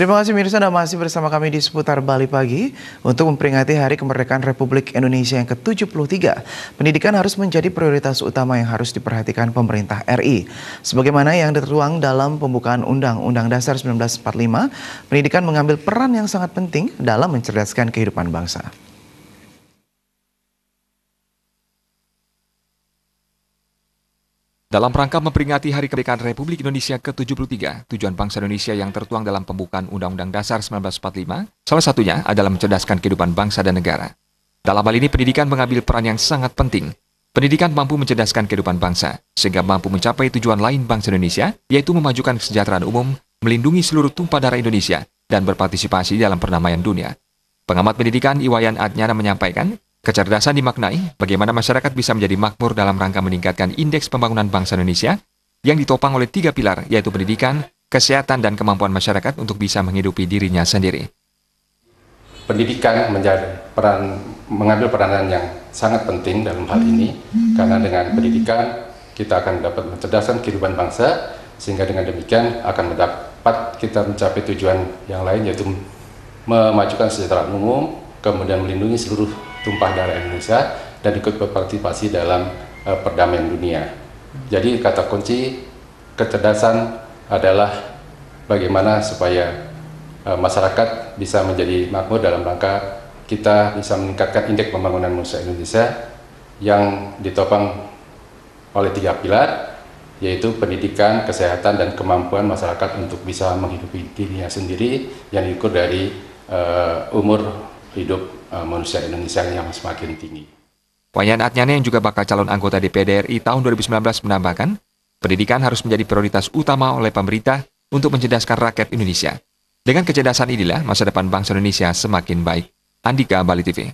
Terima kasih Mirsa, Anda masih bersama kami di Seputar Bali Pagi untuk memperingati Hari Kemerdekaan Republik Indonesia yang ke-73. Pendidikan harus menjadi prioritas utama yang harus diperhatikan pemerintah RI. Sebagaimana yang tertuang dalam pembukaan Undang-Undang Dasar 1945, pendidikan mengambil peran yang sangat penting dalam mencerdaskan kehidupan bangsa. Dalam rangka memperingati Hari Kemerdekaan Republik Indonesia ke-73, tujuan bangsa Indonesia yang tertuang dalam pembukaan Undang-Undang Dasar 1945, salah satunya adalah mencerdaskan kehidupan bangsa dan negara. Dalam hal ini, pendidikan mengambil peran yang sangat penting. Pendidikan mampu mencerdaskan kehidupan bangsa, sehingga mampu mencapai tujuan lain bangsa Indonesia, yaitu memajukan kesejahteraan umum, melindungi seluruh tumpah darah Indonesia, dan berpartisipasi dalam perdamaian dunia. Pengamat pendidikan Iwayan Adnyana menyampaikan, kecerdasan dimaknai bagaimana masyarakat bisa menjadi makmur dalam rangka meningkatkan indeks pembangunan bangsa Indonesia yang ditopang oleh 3 pilar, yaitu pendidikan, kesehatan, dan kemampuan masyarakat untuk bisa menghidupi dirinya sendiri. Pendidikan mengambil peranan yang sangat penting dalam hal ini, karena dengan pendidikan kita akan dapat mencerdaskan kehidupan bangsa, sehingga dengan demikian akan dapat kita mencapai tujuan yang lain, yaitu memajukan kesejahteraan umum, kemudian melindungi seluruh tumpah darah Indonesia, dan ikut berpartisipasi dalam perdamaian dunia. Jadi kata kunci kecerdasan adalah bagaimana supaya masyarakat bisa menjadi makmur dalam rangka kita bisa meningkatkan indeks pembangunan manusia Indonesia yang ditopang oleh 3 pilar, yaitu pendidikan, kesehatan, dan kemampuan masyarakat untuk bisa menghidupi dirinya sendiri yang diukur dari umur hidup manusia Indonesia yang semakin tinggi. Wayan Adnyana yang juga bakal calon anggota DPD RI tahun 2019 menambahkan, pendidikan harus menjadi prioritas utama oleh pemerintah untuk mencerdaskan rakyat Indonesia. Dengan kecerdasan inilah masa depan bangsa Indonesia semakin baik. Andika, Bali TV.